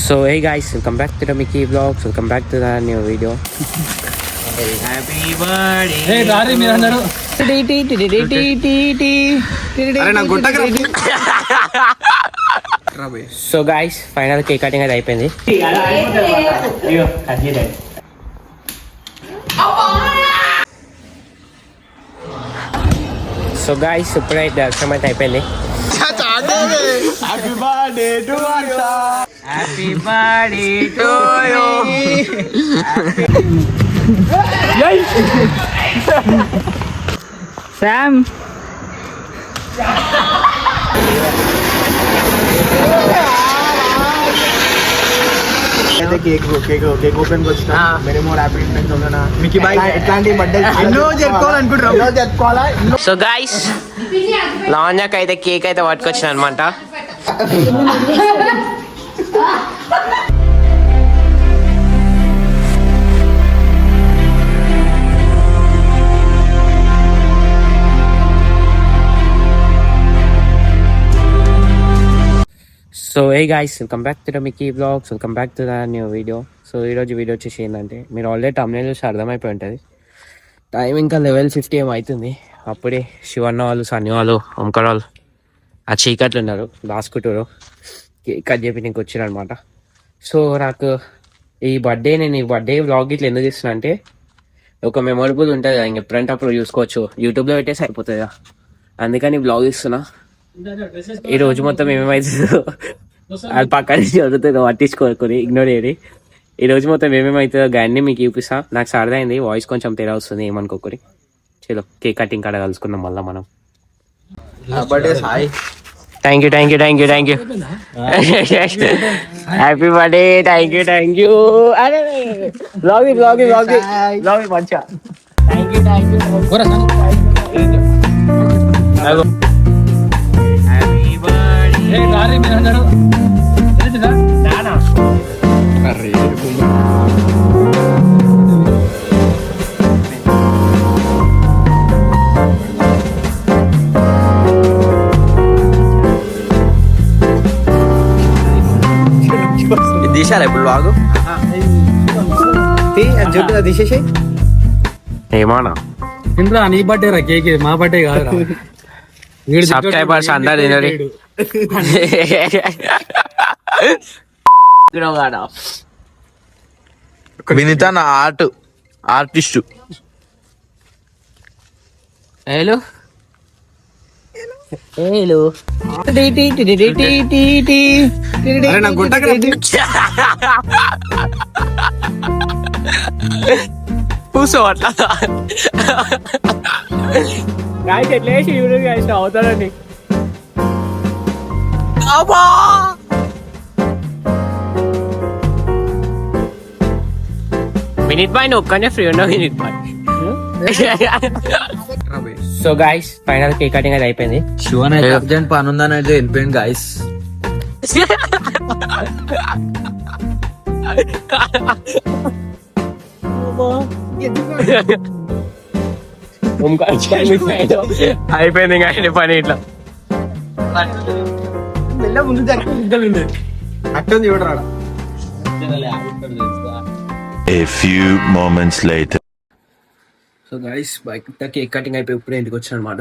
So hey guys, welcome back to the Mickey Vlogs. Welcome back to the new video. Happy birthday. Hey, Rari, మీరందరూ So guys, final cake cutting అయితే అయిపోయింది. So guys, ఇప్పుడైతే దర్శనం అయితే అయిపోయింది. Happy birthday to అక్కా, happy birthday to you. Sam అయితే cake open కి వచ్చిన many more happy returns of the Mickey boy. ఇట్లాంటి బర్త్డే ఎన్నో జరుపుకోవాలనుకుంటున్నాం. సో గైస్, లావణ్యకి అయితే కేక్ అయితే పట్టుకొచ్చిన అనమాట. So hey guys, welcome back to the Mickey blogs. Welcome back to the new video. So ఈరోజు వీడియో వచ్చేసి ఏంటంటే, మీరు ఆల్రెడీ తమిళ చూసి అర్థమైపోయి ఉంటుంది. టైం ఇంకా 11:50 ఏమో అవుతుంది. అప్పుడే శివన్న వాళ్ళు, సన్ని వాళ్ళు, ఓంకర్ వాళ్ళు ఆ చీకట్లు ఉన్నారు, దాసుకుంటారు. కేక్ కట్ చెప్పి నీకు వచ్చిరనమాట. సో నాకు ఈ బర్త్డే వ్లాగ్ ఇట్లా ఎందుకు ఇస్తున్నా అంటే, ఒక మెమొరబుల్ ఉంటుంది కదా, ఇంక ఎప్పుడంటే అప్పుడు చూసుకోవచ్చు, యూట్యూబ్లో పెట్టేసి అయిపోతుంది కదా, అందుకని బ్లాగ్ ఇస్తున్నా. ఈ రోజు మొత్తం ఏమేమవుతుందో అది పక్కన చదువుతుందో పట్టించుకోరుకొని ఇగ్నోర్ చేయడి. ఈ రోజు మొత్తం ఏమేమవుతుందో గాన్ని మీకు చూపిస్తా. నాకు సరదా అయింది, వాయిస్ కొంచెం తేడా వస్తుంది, ఏమనుకోకరి. చలో కేక్ కటింగ్ కాడ కలుసుకుందాం మళ్ళీ మనం. Thank you happy birthday. Thank you అరే బ్లాగ్ మంచిగా. Thank you. రారి మీరందరూ తీసారా ఇప్పుడు బాగు తీసేసి ఏమానా ఇంద్రా నీ బర్త్డే రా, కేక్ మా బర్త్డే కాదురా. సబ్స్క్రైబర్స్ అందరు తినరి. వినిత నా ఆర్టిస్టు. హలో కూర్చో అట్లా గాయస్, ఎట్లేసి యూట్యూబ్ గాయస్ అవుతాడండి. వినీత్ బాయ్ నువ్వు ఒక్కనే ఫ్రీ ఉన్నావు వినీత్ బాయ్. So guys, final cake cutting అయితే అయిపోయింది. శివన్ అర్జెంట్ పని ఉందని అయితే వెళ్ళిపోయింది గాయస్. అయిపోయింది ఇంకా ఆయన పని ఇట్లా. A few moments later. So guys, bike cake cutting అయిపోయి ఇప్పుడే ఇంటికి వచ్చాను అనమాట.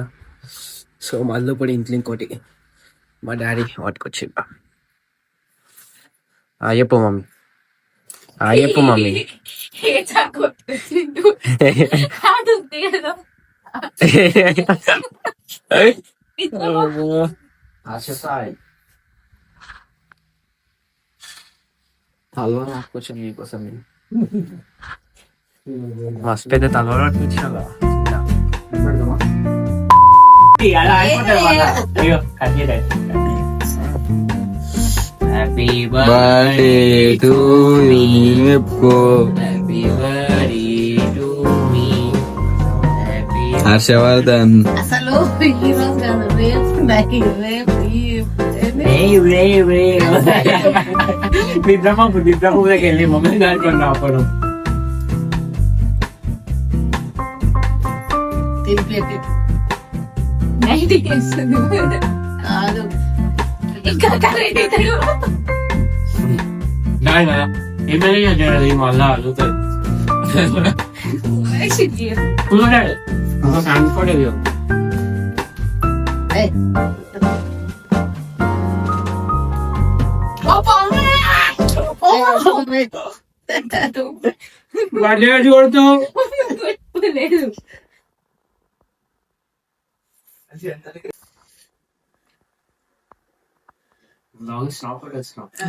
సో మళ్ళీ ఇప్పుడు ఇంట్లో ఇంకోటి మా డాడీ వాటికొచ్చి చెప్పు మమ్మీ, చెప్పు మమ్మీ. హల్వా నాకొచ్చాను మీకోసం. మస్తు పెద్ద తలవారు వచ్చినా happy birthday to me. Happy birthday to me. Harshavardhan. అసలు ఈరోజు కాదు, రేపు నిద్రమూలకి వెళ్ళి మమ్మల్ని దాటుకొని రాపడం. కాదు ఇంకా కరెక్ట్ అవుతాడు. ఏమైనా మళ్ళా అడుగుతాడు చూడాడు అనుకోలేదు కొడుతావు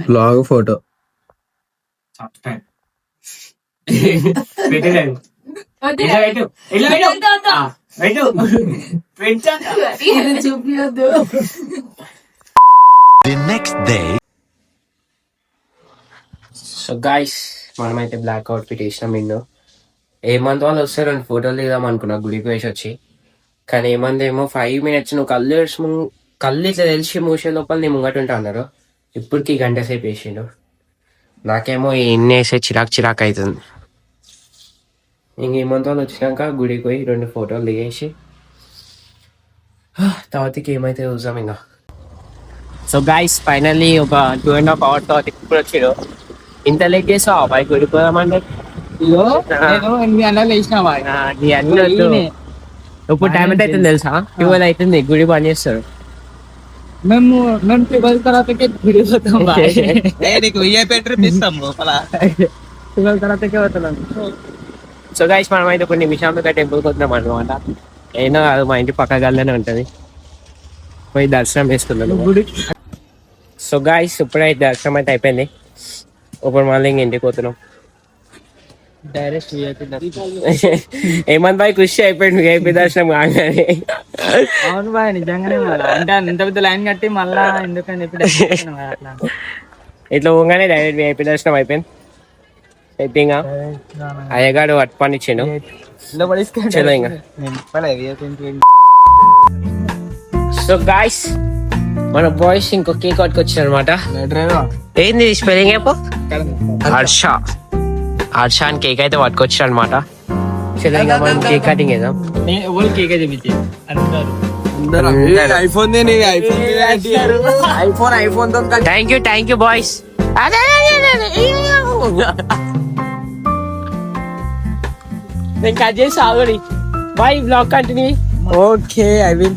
బ్లాగ్ ఫోటో చూపించద్దు. The next day. So guys మనమైతే బ్లాక్ అవుట్ఫిట్ వేసినాం ఇండో ఏమంత వాళ్ళు వస్తే 2 ఫోటోలు దిగుదాం అనుకున్నా గుడికి వేసి వచ్చి. కానీ ఏమందేమో 5 minutes నువ్వు కళ్ళు ఇట్లా తెలిసి మూసే లోపల నీ ముంగట ఉంటా అన్నారు. ఇప్పటికి గంట సేపు వేసిండు. నాకేమో ఇన్ని వేసే చిరాకు అవుతుంది. ఇంకేమంత వాళ్ళు వచ్చినాక గుడికి పోయి 2 ఫోటోలు దిగేసి తర్వాతకి ఏమైతే చూసాం ఇంకా. సో గాయస్ ఫైనల్లీ ఒక 2.5 hours తర్వాత ఇప్పుడు వచ్చాడు. ఇంత లేట్ చేసావు అబ్బాయి గుడికి పోదామంటే ఇప్పుడు టైం ఎంత అవుతుంది తెలుసా? 12 అవుతుంది. గుడి బంద్ చేస్తారు. మేము 12 తర్వాతకే గుడి పోతాం. 12 తర్వాతకే పోతున్నాం. సో గైస్ మనం అయితే కొన్ని నిమిషాలుగా టెంపుల్కి వస్తున్నాం అనమాట. అయినా అది మా ఇంటి పక్క గల్లోనే ఉంటుంది. పోయి దర్శనం చేసుకున్నాను గుడి. సో గైస్ ఇప్పుడైతే దర్శనం అయితే అయిపోయింది. ఇప్పుడు మళ్ళీ ఇంటికి పోతున్నాం. డైరెక్ట్ ఏమంత బాయ్ ఖుషి అయిపోయింది VIP దర్శనం కాగానే. అవును బాయ్ నిజంగానే అంటే అంత పెద్ద లైన్ కట్టి మళ్ళా ఎందుకని చెప్పి ఇట్లా పోగానే డైరెక్ట్ VIP దర్శనం అయిపోయింది. అయితే ఇంకా అయ్యగాడు అట్పనిచ్చాడు. చలో ఇంకా. సో గాయస్ మన బాయ్స్ ఇంకో కేక్ పట్టుకొచ్చారు అనమాట. ఏంది స్పెల్లింగ్ ఏపో? హర్ష అని కేక్ అయితే పట్టుకొచ్చారు అనమాట. చలో ఇంకా మనం కేక్ కటింగ్ చేద్దాం. కేక్ చూపించి ఐఫోన్ తో థ్యాంక్ యూ బాయ్స్. నేను కట్ చేసి ఆగడి బాయ్. Vlog continue. Okay I will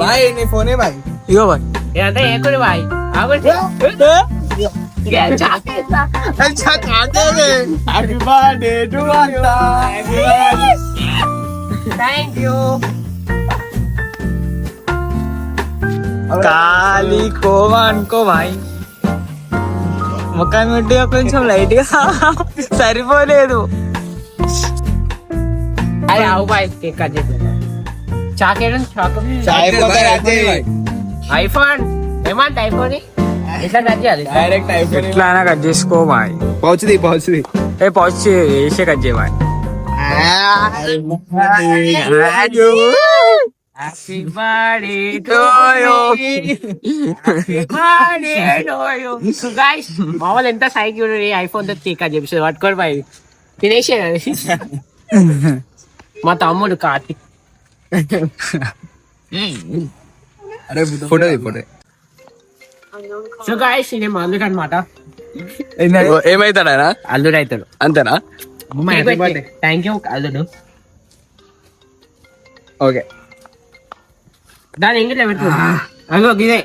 బాయ్. నీ ఫోనే బాయ్. ఇగో బాయ్ ఇదంతా ఏకుడు బాయ్. ఆగడి హ్యాపీ బర్త్డే టు అన్నా. Thank you. కాలి కోవా అనుకో బాయ్. ముఖం ముట్టిగా కొంచెం లైట్ గా సరిపోలేదు. అరే ఆవు బాయ్ కేక్ కట్ చేద్దాం. చాకేయడం ఐఫోన్ ఏమంటే ఐఫోన్ ఇట్లా కట్ చేయాలి. డైరెక్ట్ ఐఫోన్ ఇట్లా కట్ చేసుకో బాయ్. పౌచ్ది ఏ పౌచ్ వేసే కట్ చేయ boy. Happy birthday to you. So guys మా వాళ్ళు ఎంత సైకి ఐఫోన్ తో కేక్ కట్ చేపిస్తారు. పట్టుకోండి బాయ్. తినేసే మా తమ్ముడు కార్తిక్. ఫోటో సో గాయస్ ఇది మా అల్లుడు అనమాట. ఏమైతాడు ఆయన? అల్లుడు అవుతాడు అంతేనా? థ్యాంక్ యూ అల్లుడు. ఓకే దాని ఇంగిట్లో పెట్టు. అదో ఇదే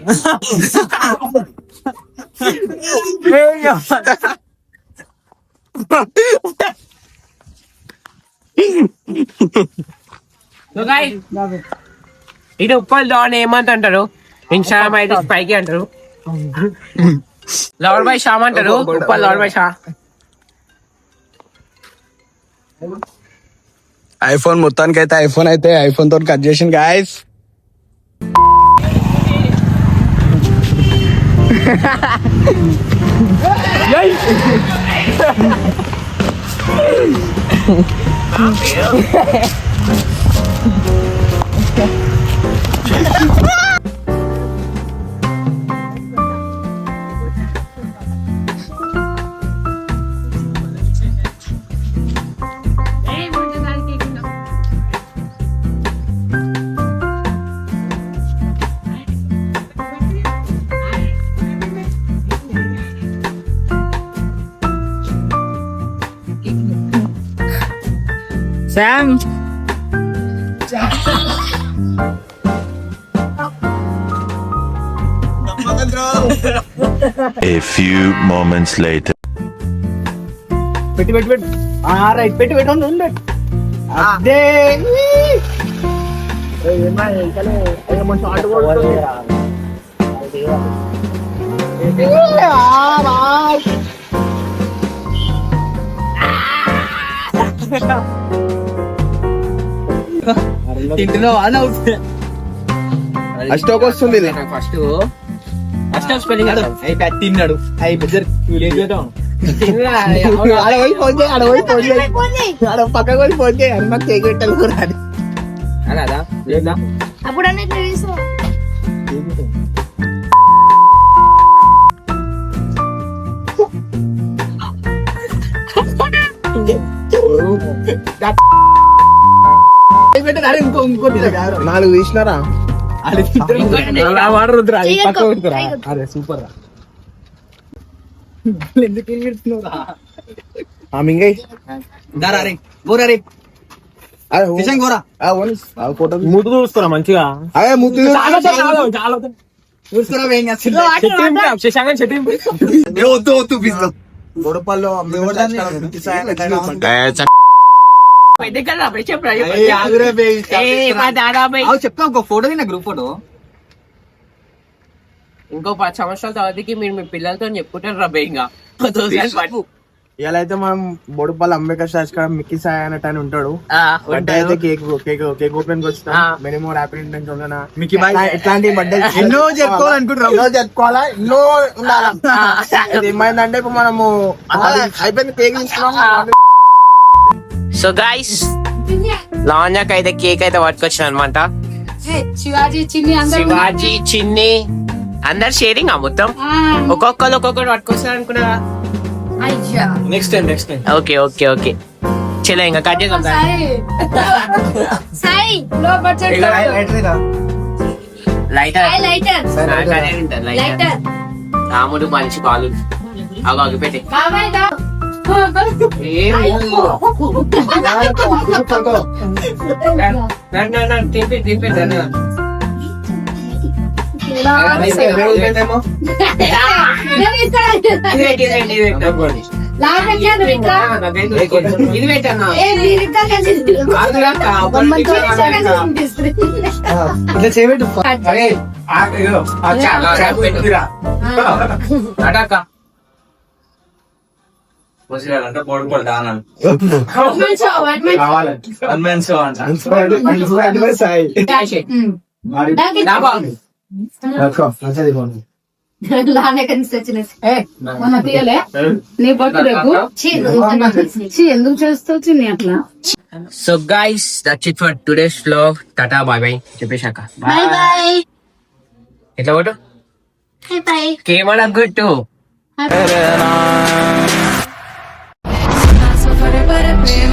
సో గాయస్ ఇది ఉప్పల్ డాన్ ఏమంత అంటారు? ఇన్స్టాగ్రామ్ అయితే స్పైకి అంటారు. లవర్ బై షామ్ అంటారు. Uppal lover by Shah. IPhone మొత్తానికి అయితే ఐఫోన్ తోటి కట్ చేసింది guys. Sam A few moments later. పెట్టి పెట్టి పెట్టి రైట్ పెట్టి పెట్టి ఉంది అదే మంచి ఆట అష్టోక్ వస్తుంది ఫస్ట్ ఫస్ట్ స్పెల్లింగ్ తిన్నాడు అయి బెదర్ ఆడ పోయి ఫోన్ చేయి ఆడ పక్కకు పోయి ఫోన్ చేయి అన్న కేక్ పెట్టాలి కూడా అని అలాదా లేదా అప్పుడు అన్నిట్లో తీసుకో. నాలుగు తీసినారా అరే సూపర్ రా మింగై ఫోటో ముద్దు చూస్తున్నా మంచిగా అదే ముద్దు శశాంకం చెట్టు గొడపల్లో చెప్తా ఒక ఫోటో తిన్నా గ్రూప్ ఫోటో ఇంకో 10 సంవత్సరాల తర్వాతకి మీరు మీ పిల్లలతో చెప్పుకుంటారు రా ఇంకా ఇలా అయితే మనం బోడుపల్లి అంబేద్కర్ స్టాచ్యూ కాడ మిక్కీ సాయి అన్నట్టు ఆయన ఉంటాడు బర్త్డే అయితే కేక్ ఓపెన్ వచ్చిన మినిమం హ్యాపీ మిక్కీ బాయ్ ఇట్లాంటి బర్త్డే ఎన్నో జరుపుకోవాలనుకుంటున్నాం ఎన్నో జరుపుకోవాలా ఎన్నో ఉండాలా ఏమైందంటే ఇప్పుడు మనము అయిపోయింది కేక్ తీసుకున్నాం. సో గైస్ లావణ్యకి అయితే కేక్ అయితే పట్టుకొచ్చిన అనమాట శివాజీ చిన్ని అందరూ శివాజీ చిన్ని అందరు షేరింగ్ మొత్తం ఒక్కొక్కరు పట్టుకొస్తారు అనుకున్నా అయ్యా next time okay okay okay చలో ఇంకా కట్ చేద్దాం సాయి లో బడ్జెట్ లైటర్ లైటర్ లైటర్ రాముడు మంచి పాలు అవి పెట్టి బాబాయ్ దా ఇది పెట్టన్నా ఎందుకు చేస్తావు చిన్ని అట్లా so guys that's it for today's vlog టాటా బాయ్ బాయ్ చెప్పేశాక బాయ్ బాయ్ ఎట్లా కొట్టు బాయ్ బాయ్ కేమడా గుట్టు ప్రేమ